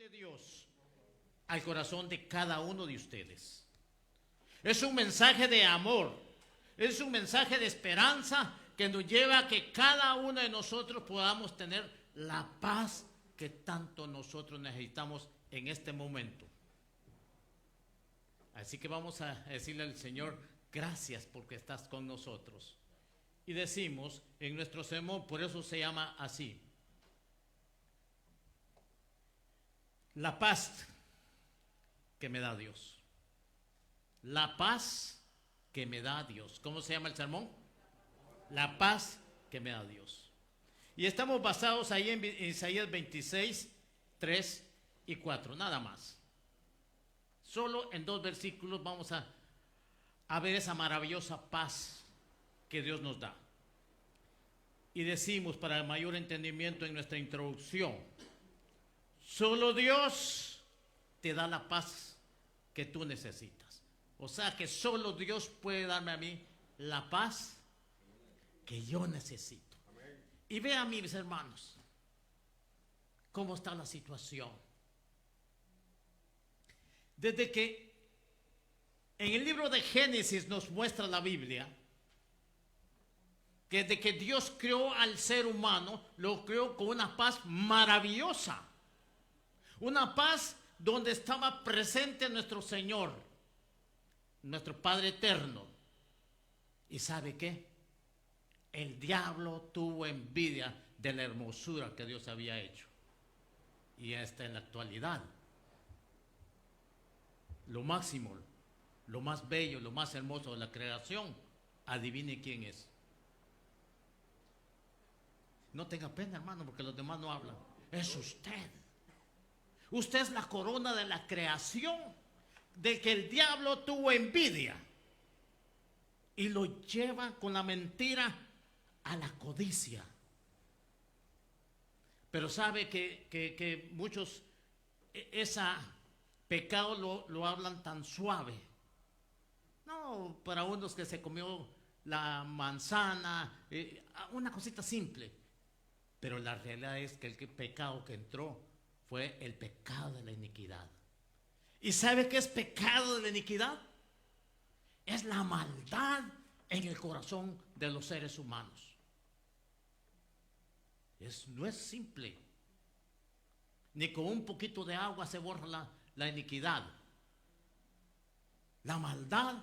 de Dios al corazón de cada uno de ustedes. Es un mensaje de amor, es un mensaje de esperanza que nos lleva a que cada uno de nosotros podamos tener la paz que tanto nosotros necesitamos en este momento. Así que vamos a decirle al Señor, gracias porque estás con nosotros. Y decimos en nuestro sermón, por eso se llama así: la paz que me da Dios. La paz que me da Dios. ¿Cómo se llama el sermón? La paz que me da Dios. Y estamos basados ahí en Isaías 26, 3 y 4, nada más. Solo en 2 versículos vamos a ver esa maravillosa paz que Dios nos da. Y decimos, para el mayor entendimiento en nuestra introducción, solo Dios te da la paz que tú necesitas. O sea que solo Dios puede darme a mí la paz que yo necesito. Y vean, mis hermanos, cómo está la situación. Desde que en el libro de Génesis nos muestra la Biblia que desde que Dios creó al ser humano, lo creó con una paz maravillosa. Una paz donde estaba presente nuestro Señor, nuestro Padre eterno. ¿Y sabe qué? El diablo tuvo envidia de la hermosura que Dios había hecho. Y hasta en la actualidad, lo máximo, lo más bello, lo más hermoso de la creación, adivine quién es. No tenga pena, hermano, porque los demás no hablan. Es usted. Usted es la corona de la creación, de que el diablo tuvo envidia y lo lleva con la mentira a la codicia. Pero sabe que muchos ese pecado lo hablan tan suave. No, para unos que se comió la manzana, una cosita simple. Pero la realidad es que el pecado que entró fue el pecado de la iniquidad. ¿Y sabe qué es pecado de la iniquidad? Es la maldad en el corazón de los seres humanos. No es simple. Ni con un poquito de agua se borra la iniquidad. La maldad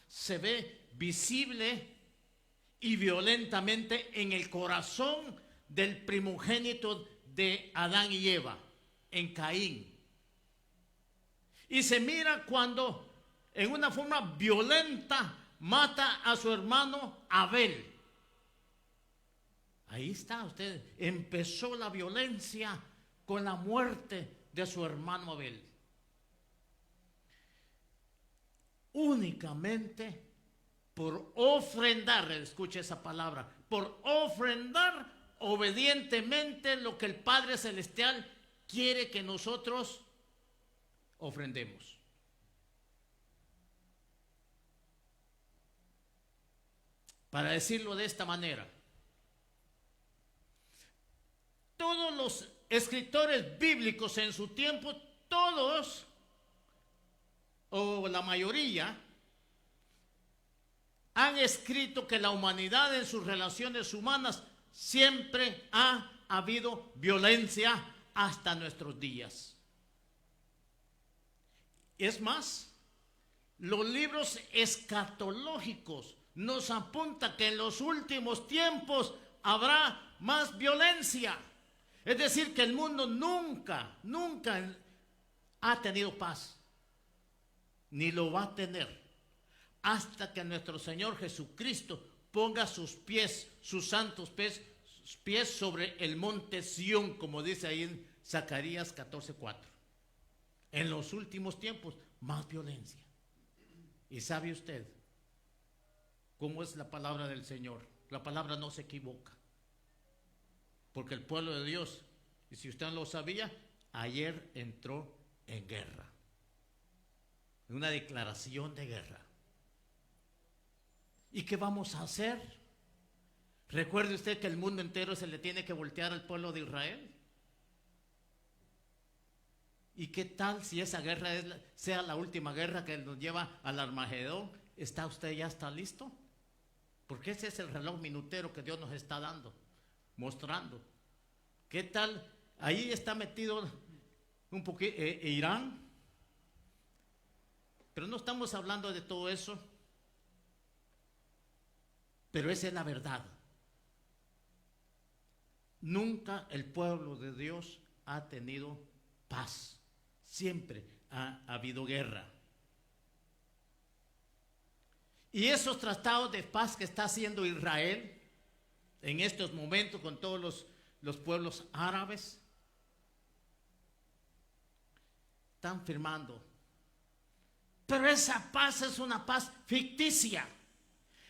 se ve visible y violentamente en el corazón del primogénito de Adán y Eva, en Caín. Y se mira cuando en una forma violenta mata a su hermano Abel. Ahí está usted, empezó la violencia con la muerte de su hermano Abel. Únicamente por ofrendar, escuche esa palabra, por ofrendar obedientemente lo que el Padre Celestial quiere que nosotros ofrendemos. Para decirlo de esta manera, todos los escritores bíblicos en su tiempo, todos o la mayoría, han escrito que la humanidad en sus relaciones humanas siempre ha habido violencia hasta nuestros días. Es más, los libros escatológicos nos apuntan que en los últimos tiempos habrá más violencia. Es decir, que el mundo nunca ha tenido paz, ni lo va a tener, hasta que nuestro Señor Jesucristo ponga sus santos pies sobre el monte Sión, como dice ahí en Zacarías 14:4. En los últimos tiempos, más violencia. ¿Y sabe usted cómo es la palabra del Señor? La palabra no se equivoca. Porque el pueblo de Dios, y si usted no lo sabía, ayer entró en guerra. Una declaración de guerra. ¿Y qué vamos a hacer? Recuerde usted que el mundo entero se le tiene que voltear al pueblo de Israel. ¿Y qué tal si esa guerra sea la última guerra que nos lleva al Armagedón? ¿Está listo? Porque ese es el reloj minutero que Dios nos está dando, mostrando. ¿Qué tal? Ahí está metido un poquito Irán. Pero no estamos hablando de todo eso. Pero esa es la verdad. Nunca el pueblo de Dios ha tenido paz. Siempre ha habido guerra. Y esos tratados de paz que está haciendo Israel en estos momentos con todos los pueblos árabes, están firmando. Pero esa paz es una paz ficticia.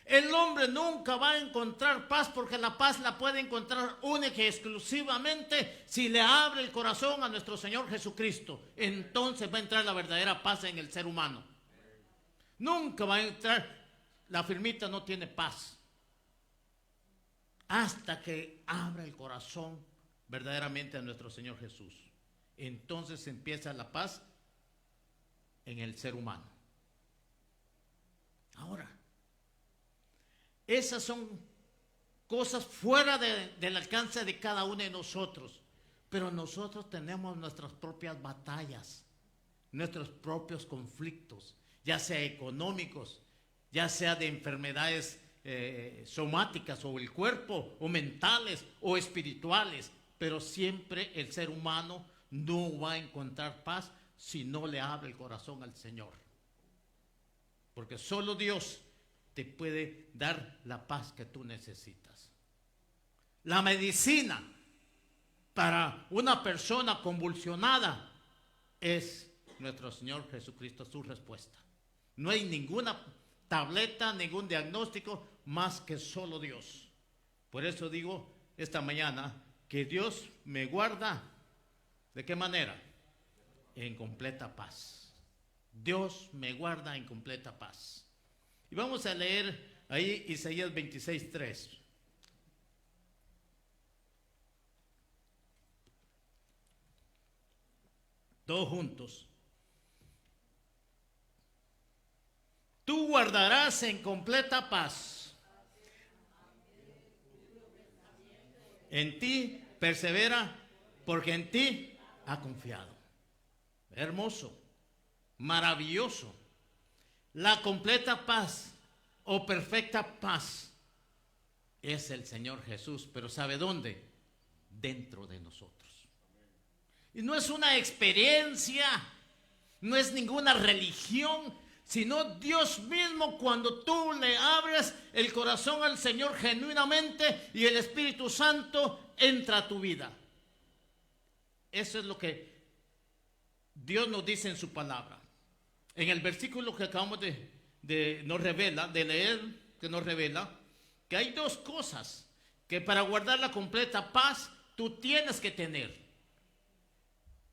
El hombre nunca va a encontrar paz, porque la paz la puede encontrar única y exclusivamente si le abre el corazón a nuestro Señor Jesucristo. Entonces va a entrar la verdadera paz en el ser humano. Nunca va a entrar, la firmita no tiene paz hasta que abra el corazón verdaderamente a nuestro Señor Jesús. Entonces empieza la paz en el ser humano. Ahora, esas son cosas fuera del alcance de cada uno de nosotros. Pero nosotros tenemos nuestras propias batallas, nuestros propios conflictos, ya sea económicos, ya sea de enfermedades somáticas o el cuerpo, o mentales o espirituales. Pero siempre el ser humano no va a encontrar paz si no le abre el corazón al Señor. Porque solo Dios te puede dar la paz que tú necesitas. La medicina para una persona convulsionada es nuestro Señor Jesucristo, su respuesta. No hay ninguna tableta, ningún diagnóstico más que solo Dios. Por eso digo esta mañana que Dios me guarda. ¿De qué manera? En completa paz. Dios me guarda en completa paz. Y vamos a leer ahí Isaías 26:3. Todos juntos. Tú guardarás en completa paz. En ti persevera, porque en ti ha confiado. Hermoso, maravilloso. La completa paz o perfecta paz es el Señor Jesús. Pero ¿sabe dónde? Dentro de nosotros. Y no es una experiencia, no es ninguna religión, sino Dios mismo. Cuando tú le abres el corazón al Señor genuinamente, y el Espíritu Santo entra a tu vida. Eso es lo que Dios nos dice en su palabra. En el versículo que acabamos de leer, que nos revela que hay dos cosas que para guardar la completa paz tú tienes que tener.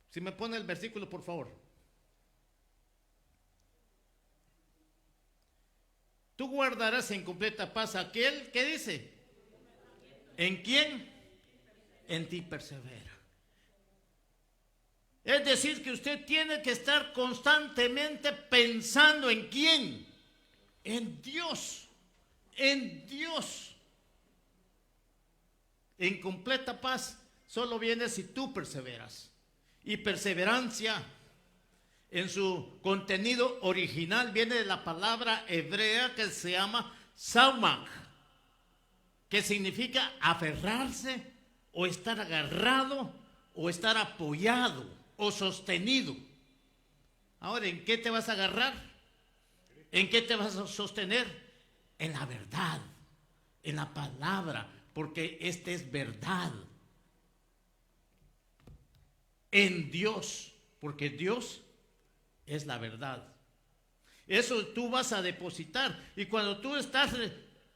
Si me pone el versículo, por favor. Tú guardarás en completa paz aquel que dice, ¿en quién? En ti persevera. Es decir, que usted tiene que estar constantemente pensando ¿en quién? En Dios. En Dios. En completa paz solo viene si tú perseveras. Y perseverancia en su contenido original viene de la palabra hebrea que se llama saumak, que significa aferrarse, o estar agarrado, o estar apoyado, o sostenido. Ahora, ¿en qué te vas a agarrar? ¿En qué te vas a sostener? En la verdad, en la palabra, porque esta es verdad. En Dios, porque Dios es la verdad. Eso tú vas a depositar. Y cuando tú estás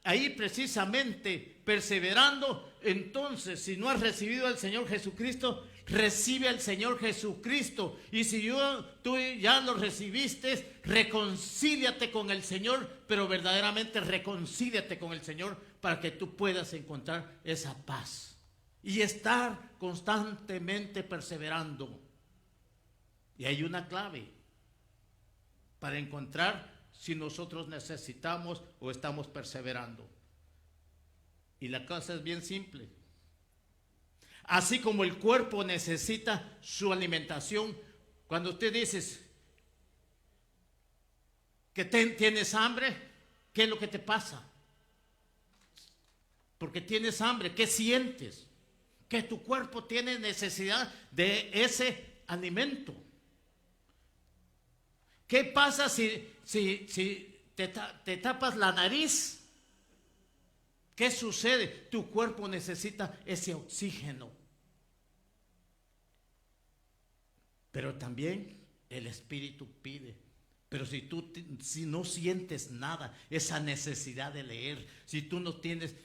ahí precisamente perseverando, entonces si no has recibido al Señor Jesucristo, recibe al Señor Jesucristo. Y si tú ya lo recibiste, reconcíliate con el Señor, pero verdaderamente reconcíliate con el Señor para que tú puedas encontrar esa paz y estar constantemente perseverando. Y hay una clave para encontrar si nosotros necesitamos o estamos perseverando. Y la cosa es bien simple. Así como el cuerpo necesita su alimentación, cuando usted dice que tienes hambre, ¿qué es lo que te pasa? Porque tienes hambre, ¿qué sientes? Que tu cuerpo tiene necesidad de ese alimento. ¿Qué pasa si te tapas la nariz? ¿Qué sucede? Tu cuerpo necesita ese oxígeno. Pero también el espíritu pide. Pero si no sientes nada, esa necesidad de leer, si tú no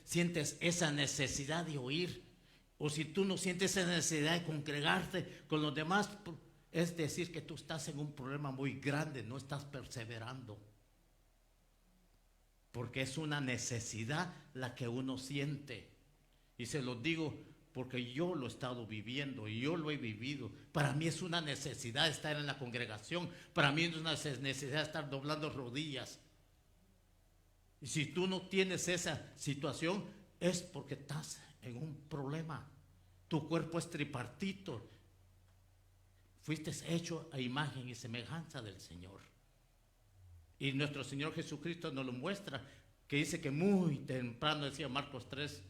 sientes esa necesidad de oír, o si tú no sientes esa necesidad de congregarte con los demás, es decir que tú estás en un problema muy grande, no estás perseverando. Porque es una necesidad la que uno siente. Y se lo digo porque yo lo he estado viviendo y yo lo he vivido. Para mí es una necesidad estar en la congregación. Para mí es una necesidad estar doblando rodillas. Y si tú no tienes esa situación, es porque estás en un problema. Tu cuerpo es tripartito. Fuiste hecho a imagen y semejanza del Señor. Y nuestro Señor Jesucristo nos lo muestra, que dice que muy temprano, decía Marcos 3,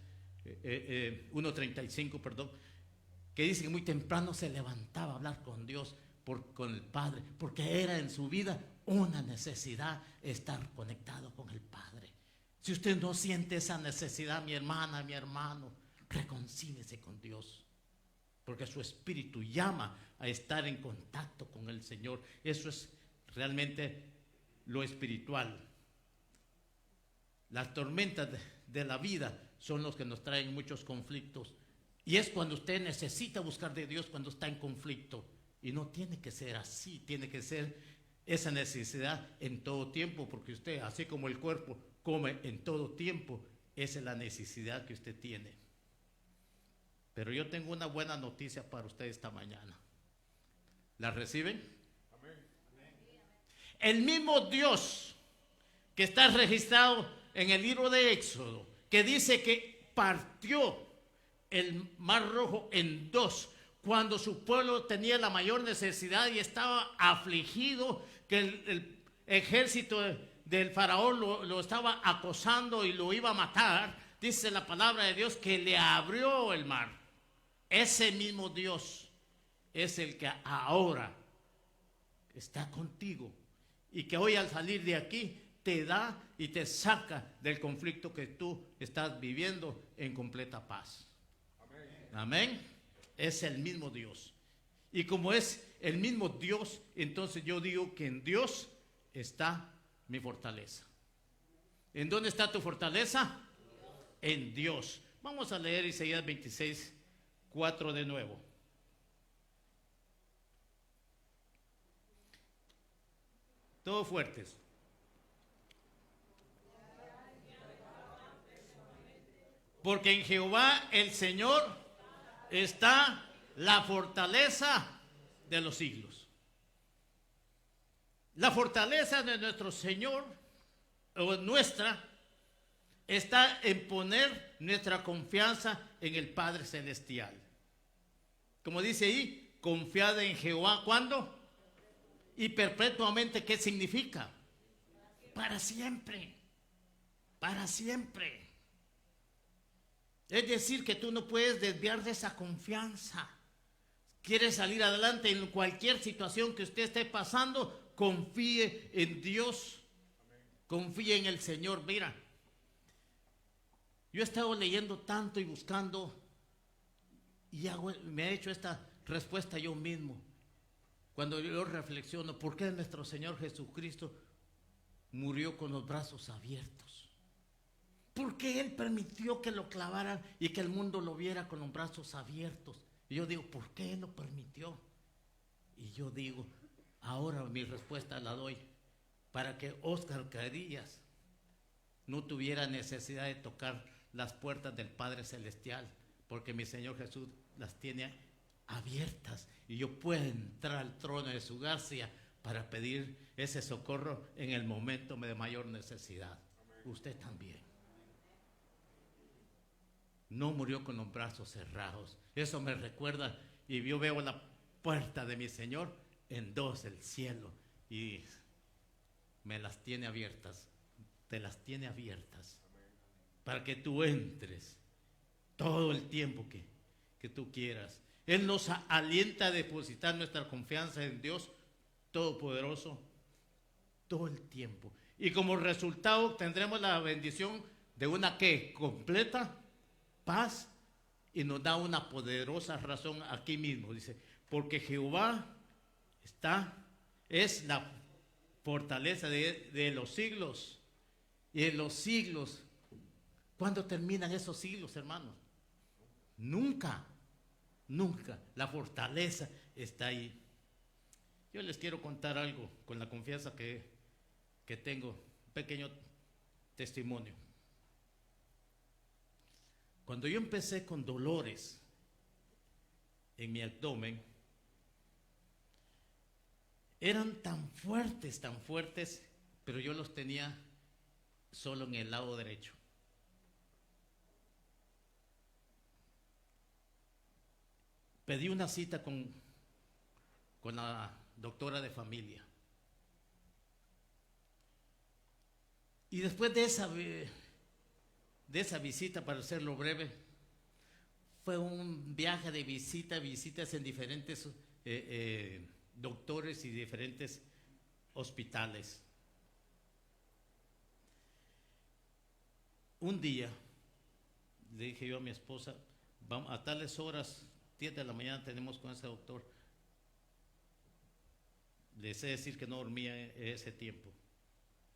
1:35, perdón, que dice que muy temprano se levantaba a hablar con Dios, con el Padre, porque era en su vida una necesidad estar conectado con el Padre. Si usted no siente esa necesidad, mi hermana, mi hermano, reconcíliese con Dios, porque su espíritu llama a estar en contacto con el Señor. Eso es realmente lo espiritual. Las tormentas de la vida son los que nos traen muchos conflictos. Y es cuando usted necesita buscar de Dios, cuando está en conflicto. Y no tiene que ser así, tiene que ser esa necesidad en todo tiempo, porque usted, así como el cuerpo come en todo tiempo, esa es la necesidad que usted tiene. Pero yo tengo una buena noticia para usted esta mañana. ¿La reciben? Amén. El mismo Dios que está registrado en el libro de Éxodo, que dice que partió el Mar Rojo en dos, cuando su pueblo tenía la mayor necesidad y estaba afligido, que el ejército del faraón lo estaba acosando y lo iba a matar, dice la palabra de Dios que le abrió el mar. Ese mismo Dios es el que ahora está contigo y que hoy al salir de aquí te da y te saca del conflicto que tú estás viviendo en completa paz. Amén. Amén. Es el mismo Dios. Y como es el mismo Dios, entonces yo digo que en Dios está mi fortaleza. ¿En dónde está tu fortaleza? En Dios. Vamos a leer Isaías 26:4 de nuevo. Todos fuertes. Porque en Jehová el Señor está la fortaleza de los siglos. La fortaleza de nuestro Señor, o nuestra, está en poner nuestra confianza en el Padre Celestial. Como dice ahí, confiad en Jehová, ¿cuándo? Y perpetuamente, ¿qué significa? Para siempre. Para siempre. Es decir, que tú no puedes desviar de esa confianza. Quieres salir adelante en cualquier situación que usted esté pasando, confíe en Dios. Confíe en el Señor. Mira, yo he estado leyendo tanto y buscando y me he hecho esta respuesta yo mismo. Cuando yo reflexiono, ¿por qué nuestro Señor Jesucristo murió con los brazos abiertos? ¿Por qué Él permitió que lo clavaran y que el mundo lo viera con los brazos abiertos? Y yo digo, ¿por qué Él lo permitió? Y yo digo, ahora mi respuesta la doy, para que Óscar Carillas no tuviera necesidad de tocar las puertas del Padre Celestial, porque mi Señor Jesús las tiene abiertas y yo pueda entrar al trono de su gracia para pedir ese socorro en el momento de mayor necesidad. Usted también. No murió con los brazos cerrados. Eso me recuerda, y yo veo la puerta de mi Señor en dos el cielo y me las tiene abiertas, te las tiene abiertas para que tú entres todo el tiempo que tú quieras. Él nos alienta a depositar nuestra confianza en Dios Todopoderoso todo el tiempo. Y como resultado tendremos la bendición de una completa paz, y nos da una poderosa razón aquí mismo. Dice, porque Jehová es la fortaleza de los siglos. Y en los siglos, ¿cuándo terminan esos siglos, hermanos? Nunca, nunca. La fortaleza está ahí. Yo les quiero contar algo con la confianza que tengo, un pequeño testimonio. Cuando yo empecé con dolores en mi abdomen, eran tan fuertes, pero yo los tenía solo en el lado derecho. Pedí una cita con la doctora de familia. Y después de esa visita, para hacerlo breve, fue un viaje de visitas en diferentes doctores y diferentes hospitales. Un día le dije yo a mi esposa, vamos a tales horas, 10 de la mañana tenemos con ese doctor. Le sé decir que no dormía ese tiempo.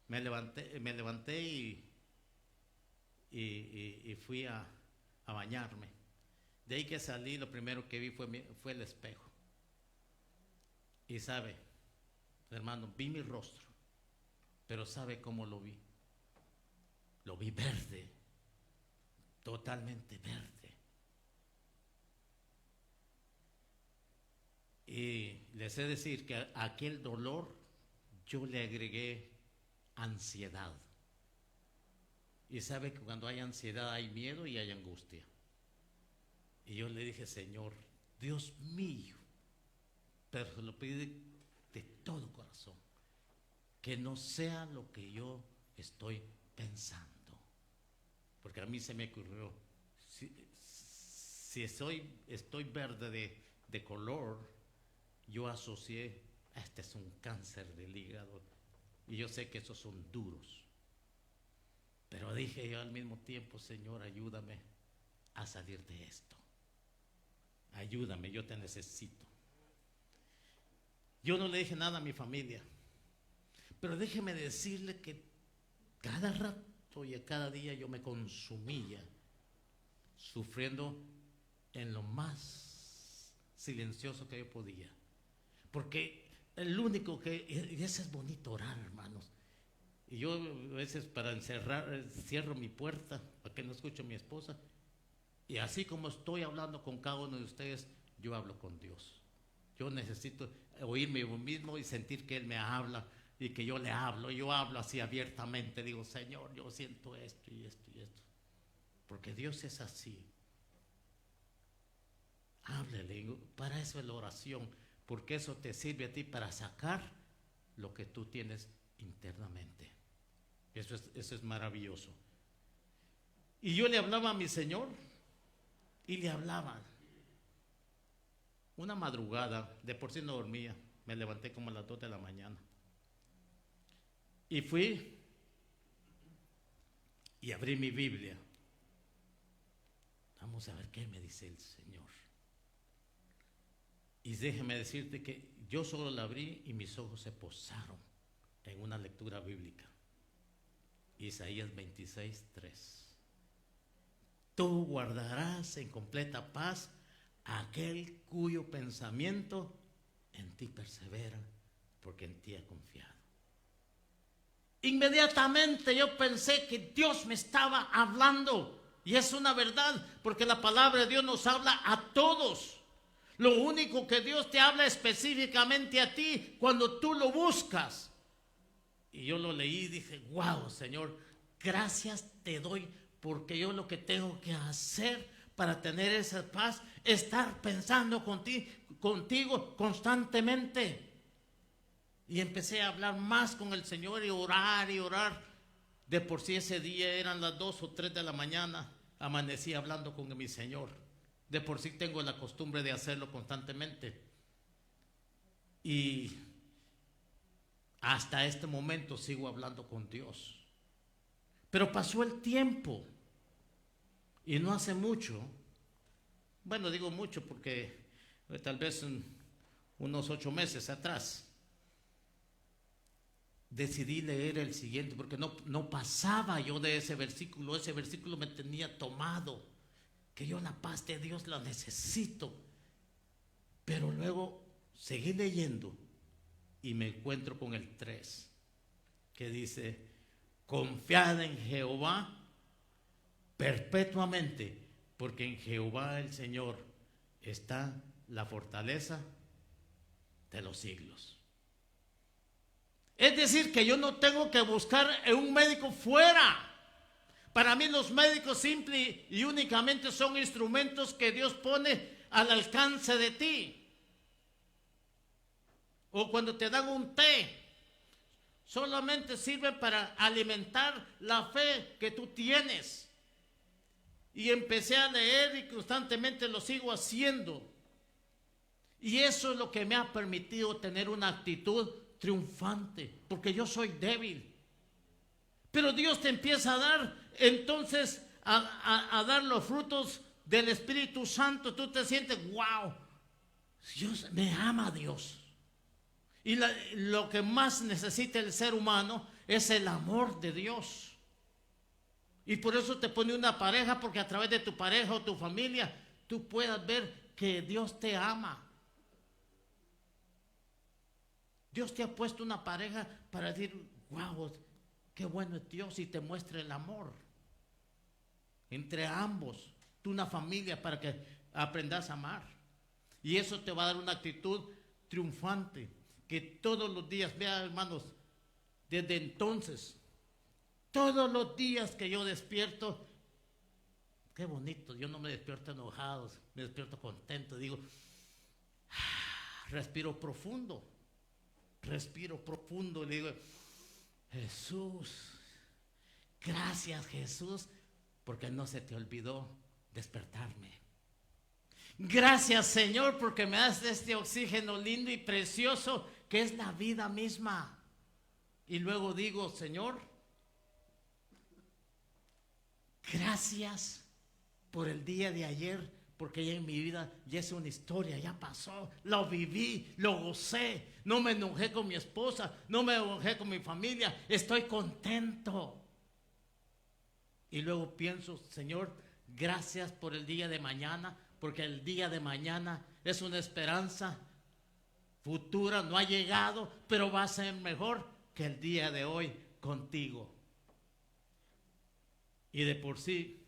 Me levanté y fui a bañarme. De ahí que salí, lo primero que vi fue el espejo. Y sabe, hermano, vi mi rostro, pero ¿sabe cómo lo vi? Lo vi verde, totalmente verde. Y les sé decir que a aquel dolor yo le agregué ansiedad. Y sabe que cuando hay ansiedad hay miedo y hay angustia. Y yo le dije, Señor, Dios mío, pero se lo pedí de todo corazón, que no sea lo que yo estoy pensando. Porque a mí se me ocurrió, si estoy verde de color, yo asocié, este es un cáncer del hígado, y yo sé que esos son duros. Pero dije yo al mismo tiempo, Señor, ayúdame a salir de esto. Ayúdame, yo te necesito. Yo no le dije nada a mi familia, pero déjeme decirle que cada rato y cada día yo me consumía, sufriendo en lo más silencioso que yo podía. Porque el único y ese es bonito orar, hermanos. Y yo a veces para cierro mi puerta para que no escuche a mi esposa. Y así como estoy hablando con cada uno de ustedes, yo hablo con Dios. Yo necesito oírme yo mismo y sentir que Él me habla y que yo le hablo. Yo hablo así abiertamente. Digo, Señor, yo siento esto y esto y esto. Porque Dios es así. Háblele. Para eso es la oración. Porque eso te sirve a ti para sacar lo que tú tienes internamente. Eso es maravilloso. Y yo le hablaba a mi Señor y le hablaba. Una madrugada, de por sí no dormía, me levanté como a las 2 de la mañana. Y fui y abrí mi Biblia. Vamos a ver qué me dice el Señor. Y déjeme decirte que yo solo la abrí y mis ojos se posaron en una lectura bíblica. Isaías 26:3. Tú guardarás en completa paz a aquel cuyo pensamiento en ti persevera, porque en ti ha confiado. Inmediatamente yo pensé que Dios me estaba hablando, y es una verdad, porque la palabra de Dios nos habla a todos. Lo único que Dios te habla específicamente a ti cuando tú lo buscas. Y yo lo leí y dije, wow, Señor, gracias te doy, porque yo lo que tengo que hacer para tener esa paz es estar pensando contigo constantemente. Y empecé a hablar más con el Señor y orar y orar. De por sí ese día eran las 2 o 3 de la mañana, amanecí hablando con mi Señor. De por sí tengo la costumbre de hacerlo constantemente. Y hasta este momento sigo hablando con Dios. Pero pasó el tiempo y no hace mucho, bueno, digo mucho porque tal vez unos 8 meses atrás, decidí leer el siguiente porque no pasaba yo de ese versículo me tenía tomado, que yo la paz de Dios la necesito. Pero luego seguí leyendo y me encuentro con el 3, que dice, confiad en Jehová perpetuamente, porque en Jehová el Señor está la fortaleza de los siglos. Es decir, que yo no tengo que buscar un médico fuera. Para mí los médicos simple y únicamente son instrumentos que Dios pone al alcance de ti. O cuando te dan un té, solamente sirve para alimentar la fe que tú tienes. Y empecé a leer y constantemente lo sigo haciendo. Y eso es lo que me ha permitido tener una actitud triunfante, porque yo soy débil. Pero Dios te empieza a dar, entonces, a dar los frutos del Espíritu Santo. Tú te sientes, wow, Dios me ama, Dios. Y lo que más necesita el ser humano es el amor de Dios. Y por eso te pone una pareja, porque a través de tu pareja o tu familia, tú puedas ver que Dios te ama. Dios te ha puesto una pareja para decir, wow, qué bueno es Dios, y te muestra el amor entre ambos, tú una familia, para que aprendas a amar. Y eso te va a dar una actitud triunfante, que todos los días, vean hermanos, desde entonces, todos los días que yo despierto, qué bonito, yo no me despierto enojado, me despierto contento, digo, respiro profundo y le digo, Jesús, gracias Jesús, porque no se te olvidó despertarme. Gracias Señor, porque me das este oxígeno lindo y precioso que es la vida misma. Y luego digo, Señor, gracias por el día de ayer, porque ya en mi vida ya es una historia, ya pasó, lo viví, lo gocé, no me enojé con mi esposa, no me enojé con mi familia, estoy contento. Y luego pienso, Señor, gracias por el día de mañana, porque el día de mañana es una esperanza futura, no ha llegado, pero va a ser mejor que el día de hoy contigo. Y de por sí,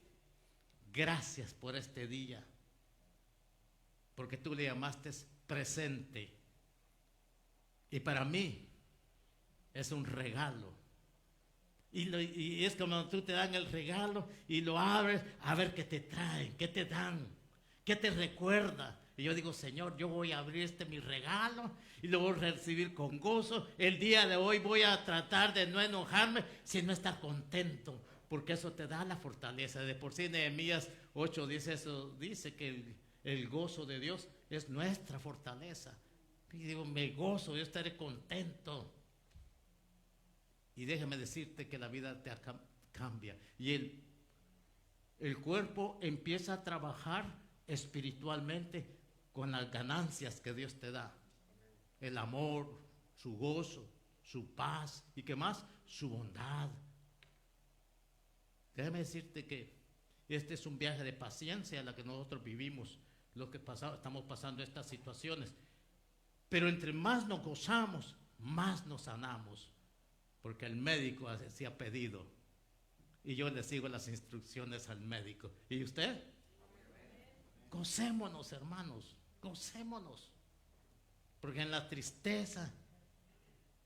gracias por este día, porque tú le llamaste presente. Y para mí es un regalo. Y es como tú te dan el regalo y lo abres a ver qué te traen, qué te dan, qué te recuerda. Y yo digo, Señor, yo voy a abrir mi regalo y lo voy a recibir con gozo. El día de hoy voy a tratar de no enojarme, sino estar contento, porque eso te da la fortaleza. De por sí Nehemías 8 dice eso, dice que el gozo de Dios es nuestra fortaleza. Y digo, me gozo, yo estaré contento. Y déjame decirte que la vida te cambia. Y el cuerpo empieza a trabajar espiritualmente con las ganancias que Dios te da. El amor, su gozo, su paz y ¿qué más? Su bondad. Déjame decirte que este es un viaje de paciencia a la que nosotros vivimos, lo que estamos pasando estas situaciones. Pero entre más nos gozamos, más nos sanamos, porque el médico así ha pedido. Y yo le sigo las instrucciones al médico. ¿Y usted? Gocémonos, hermanos. Gocémonos. Porque en la tristeza,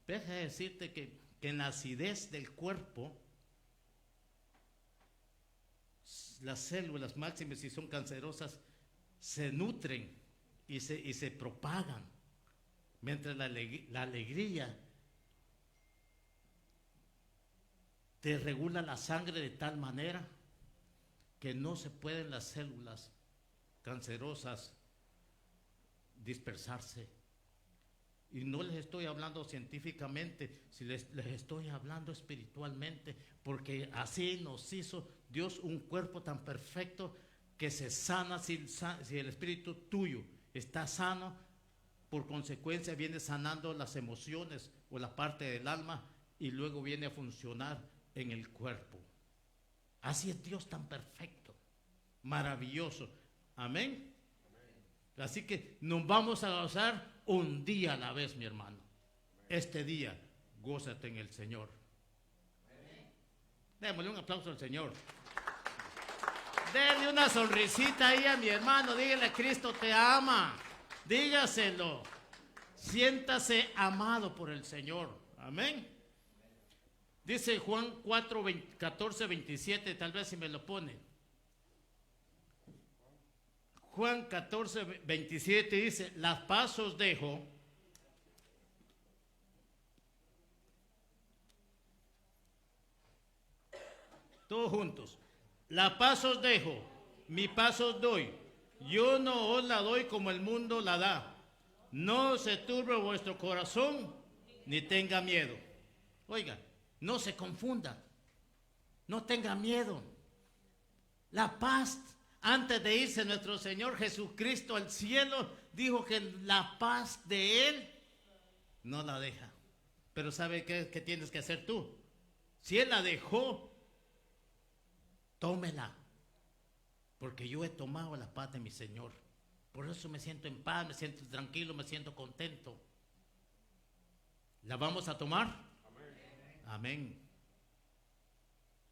deja de decirte que en la acidez del cuerpo, las células máximas, si son cancerosas, se nutren y se propagan. Mientras la alegría te regula la sangre de tal manera que no se pueden las células cancerosas dispersarse. Y no les estoy hablando científicamente, si les estoy hablando espiritualmente, porque así nos hizo Dios un cuerpo tan perfecto que se sana si el espíritu tuyo está sano, por consecuencia viene sanando las emociones o la parte del alma y luego viene a funcionar en el cuerpo. Así es Dios tan perfecto, maravilloso. Amén. Así que nos vamos a gozar un día a la vez, mi hermano. Este día, gózate en el Señor. Démosle un aplauso al Señor. Denle una sonrisita ahí a mi hermano. Dígale, Cristo te ama. Dígaselo. Siéntase amado por el Señor. Amén. Dice Juan 4, 14, 27. Tal vez si me lo pone. Juan 14, 27 dice: la paz os dejo. Todos juntos. La paz os dejo, mi paz os doy. Yo no os la doy como el mundo la da. No se turbe vuestro corazón, ni tenga miedo. Oiga, no se confunda. No tenga miedo. La paz, antes de irse nuestro Señor Jesucristo al cielo, dijo que la paz de Él no la deja. Pero ¿sabe qué tienes que hacer tú? Si Él la dejó, tómela, porque yo he tomado la paz de mi Señor. Por eso me siento en paz, me siento tranquilo, me siento contento. ¿La vamos a tomar? Amén. Amén.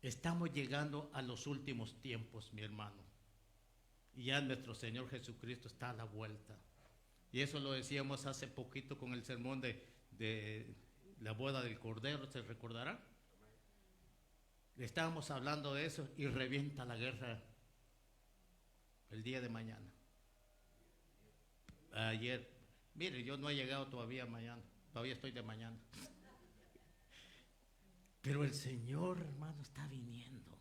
Estamos llegando a los últimos tiempos, mi hermano. Y ya nuestro Señor Jesucristo está a la vuelta. Y eso lo decíamos hace poquito con el sermón de la boda del Cordero, ¿se recordará? Estábamos hablando de eso y revienta la guerra el día de mañana. Ayer, mire, yo no he llegado todavía mañana, todavía estoy de mañana. Pero el Señor, hermano, está viniendo.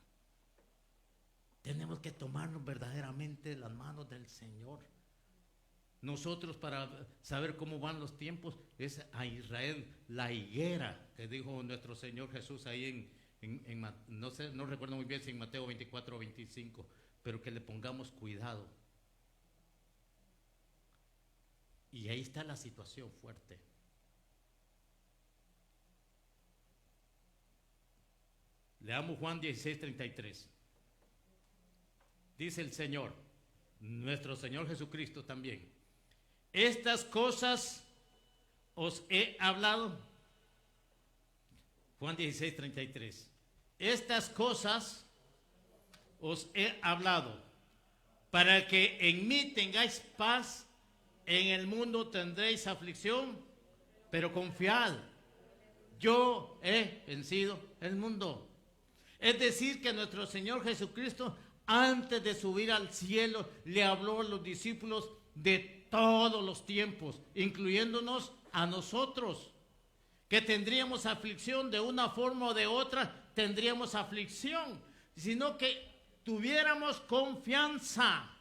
Tenemos que tomarnos verdaderamente las manos del Señor. Nosotros, para saber cómo van los tiempos, es a Israel la higuera que dijo nuestro Señor Jesús ahí no sé, no recuerdo muy bien si en Mateo 24 o 25, pero que le pongamos cuidado. Y ahí está la situación fuerte. Leamos Juan 16:33. Dice el Señor, nuestro Señor Jesucristo también: estas cosas os he hablado. Juan 16:33. Estas cosas os he hablado para que en mí tengáis paz. En el mundo tendréis aflicción, pero confiad, yo he vencido el mundo. Es decir, que nuestro Señor Jesucristo, antes de subir al cielo, le habló a los discípulos de todos los tiempos, incluyéndonos a nosotros, que tendríamos aflicción de una forma o de otra, tendríamos aflicción, sino que tuviéramos confianza.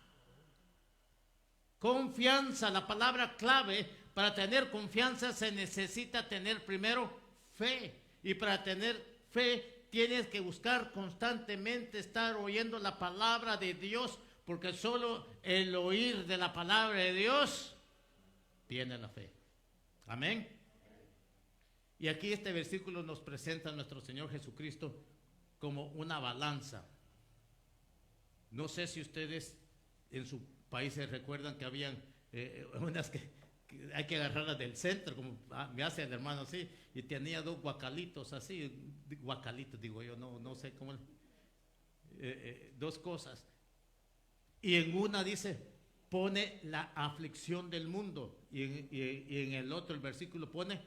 Confianza, la palabra clave. Para tener confianza se necesita tener primero fe, y para tener fe tienes que buscar constantemente estar oyendo la palabra de Dios, porque solo el oír de la palabra de Dios tiene la fe. Amén. Y aquí este versículo nos presenta a nuestro Señor Jesucristo como una balanza. No sé si ustedes en su país se recuerdan que habían unas que hay que agarrarlas del centro, como me hace el hermano así, y tenía dos guacalitos así, guacalitos digo yo, no sé cómo, dos cosas. Y en una dice pone la aflicción del mundo. Y en el otro, el versículo pone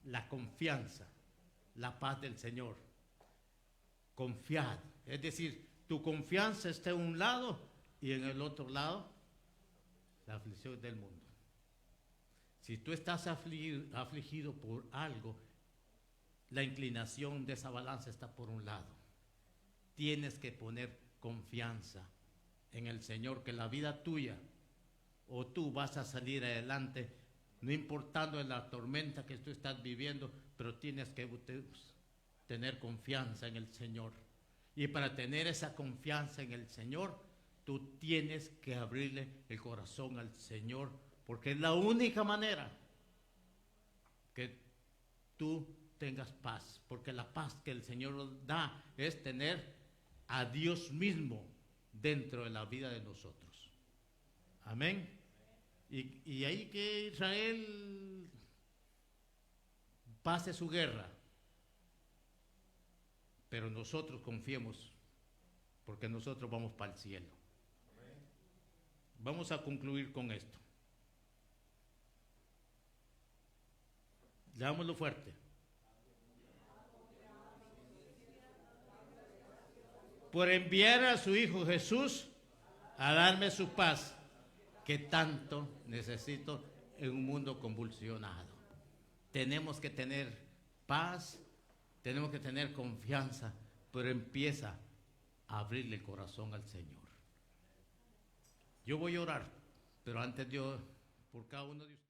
la confianza, la paz del Señor. Confiad. Es decir, tu confianza está en un lado y en el otro lado la aflicción del mundo. Si tú estás afligido por algo, la inclinación de esa balanza está por un lado. Tienes que poner confianza en el Señor, que la vida tuya o tú vas a salir adelante, no importando la tormenta que tú estás viviendo, pero tienes que tener confianza en el Señor. Y para tener esa confianza en el Señor, tú tienes que abrirle el corazón al Señor, porque es la única manera que tú tengas paz, porque la paz que el Señor da es tener a Dios mismo dentro de la vida de nosotros. Amén. Y ahí que Israel pase su guerra, pero nosotros confiemos, porque nosotros vamos para el cielo. Vamos a concluir con esto. Leámoslo fuerte. Por enviar a su Hijo Jesús a darme su paz, que tanto necesito en un mundo convulsionado. Tenemos que tener paz, tenemos que tener confianza, pero empieza a abrirle el corazón al Señor. Yo voy a orar, pero antes yo, por cada uno de ustedes.